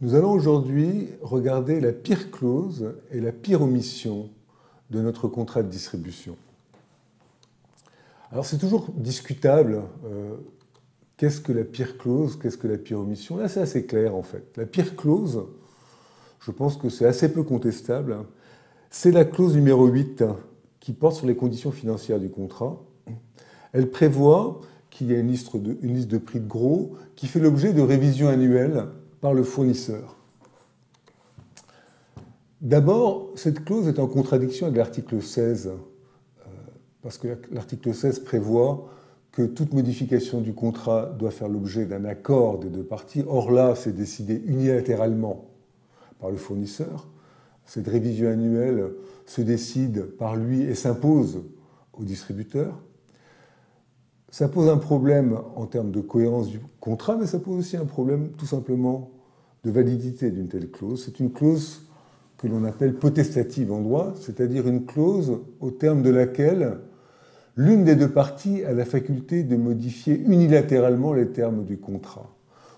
Nous allons aujourd'hui regarder la pire clause et la pire omission de notre contrat de distribution. Alors c'est toujours discutable, qu'est-ce que la pire clause, qu'est-ce que la pire omission? Là c'est assez clair en fait. La pire clause, je pense que c'est assez peu contestable, c'est la clause numéro 8 qui porte sur les conditions financières du contrat. Elle prévoit qu'il y a une liste de prix de gros qui fait l'objet de révisions annuelles par le fournisseur. D'abord, cette clause est en contradiction avec l'article 16, parce que l'article 16 prévoit que toute modification du contrat doit faire l'objet d'un accord des deux parties. Or là, c'est décidé unilatéralement par le fournisseur. Cette révision annuelle se décide par lui et s'impose au distributeur. Ça pose un problème en termes de cohérence du contrat, mais ça pose aussi un problème tout simplement de validité d'une telle clause. C'est une clause que l'on appelle potestative en droit, c'est-à-dire une clause au terme de laquelle l'une des deux parties a la faculté de modifier unilatéralement les termes du contrat.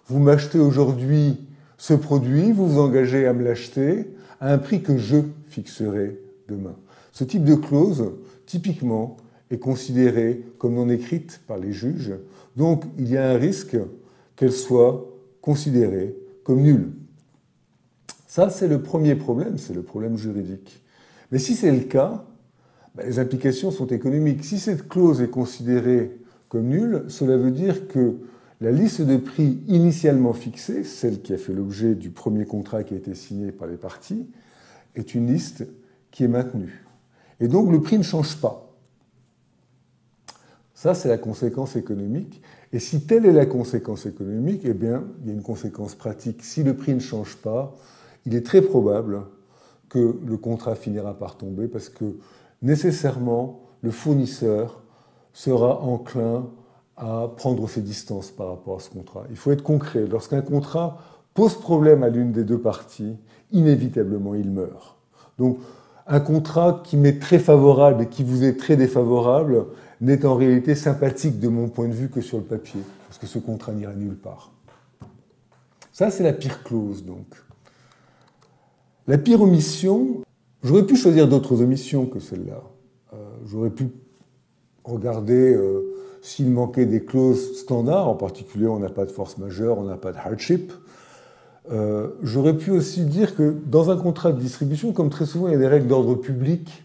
Vous m'achetez aujourd'hui ce produit, vous vous engagez à me l'acheter à un prix que je fixerai demain. Ce type de clause, typiquement, est considérée comme non écrite par les juges, donc il y a un risque qu'elle soit considérée comme nulle. Ça, c'est le premier problème, c'est le problème juridique. Mais si c'est le cas, les implications sont économiques. Si cette clause est considérée comme nulle, cela veut dire que la liste de prix initialement fixée, celle qui a fait l'objet du premier contrat qui a été signé par les parties, est une liste qui est maintenue. Et donc le prix ne change pas. Ça, c'est la conséquence économique. Et si telle est la conséquence économique, eh bien, il y a une conséquence pratique. Si le prix ne change pas, il est très probable que le contrat finira par tomber parce que nécessairement, le fournisseur sera enclin à prendre ses distances par rapport à ce contrat. Il faut être concret. Lorsqu'un contrat pose problème à l'une des deux parties, inévitablement, il meurt. Donc, un contrat qui m'est très favorable et qui vous est très défavorable n'est en réalité sympathique de mon point de vue que sur le papier, parce que ce contrat n'ira nulle part. Ça, c'est la pire clause, donc. La pire omission, j'aurais pu choisir d'autres omissions que celle-là. J'aurais pu regarder s'il manquait des clauses standards, en particulier on n'a pas de force majeure, on n'a pas de hardship. J'aurais pu aussi dire que dans un contrat de distribution, comme très souvent il y a des règles d'ordre public,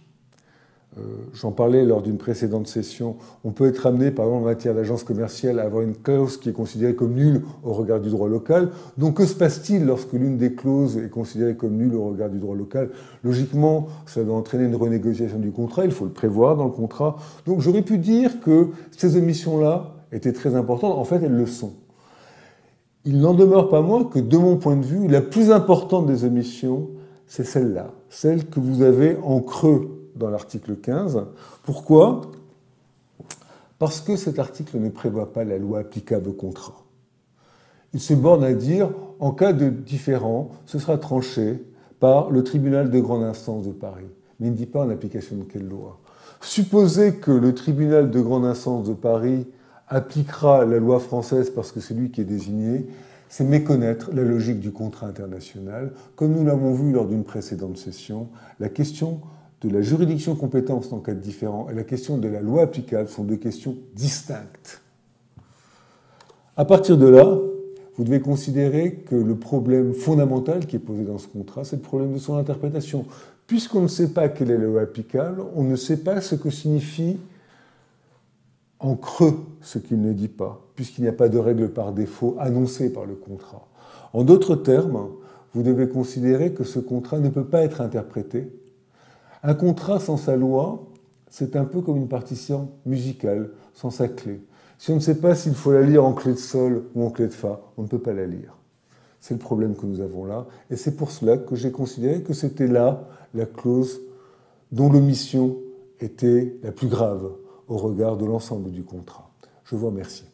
j'en parlais lors d'une précédente session, on peut être amené, par exemple en matière d'agence commerciale, à avoir une clause qui est considérée comme nulle au regard du droit local. Donc que se passe-t-il lorsque l'une des clauses est considérée comme nulle au regard du droit local? Logiquement, ça doit entraîner une renégociation du contrat, il faut le prévoir dans le contrat. Donc j'aurais pu dire que ces omissions-là étaient très importantes, en fait elles le sont. Il n'en demeure pas moins que, de mon point de vue, la plus importante des omissions, c'est celle-là, celle que vous avez en creux dans l'article 15. Pourquoi? Parce que cet article ne prévoit pas la loi applicable au contrat. Il se borne à dire, en cas de différend, ce sera tranché par le tribunal de grande instance de Paris. Mais il ne dit pas en application de quelle loi. Supposez que le tribunal de grande instance de Paris appliquera la loi française parce que c'est lui qui est désigné, c'est méconnaître la logique du contrat international. Comme nous l'avons vu lors d'une précédente session, la question de la juridiction compétence en cas de différend et la question de la loi applicable sont deux questions distinctes. À partir de là, vous devez considérer que le problème fondamental qui est posé dans ce contrat, c'est le problème de son interprétation. Puisqu'on ne sait pas quelle est la loi applicable, on ne sait pas ce que signifie en creux ce qu'il ne dit pas, puisqu'il n'y a pas de règle par défaut annoncée par le contrat. En d'autres termes, vous devez considérer que ce contrat ne peut pas être interprété. Un contrat sans sa loi, c'est un peu comme une partition musicale sans sa clé. Si on ne sait pas s'il faut la lire en clé de sol ou en clé de fa, on ne peut pas la lire. C'est le problème que nous avons là, et c'est pour cela que j'ai considéré que c'était là la clause dont l'omission était la plus grave au regard de l'ensemble du contrat. Je vous remercie.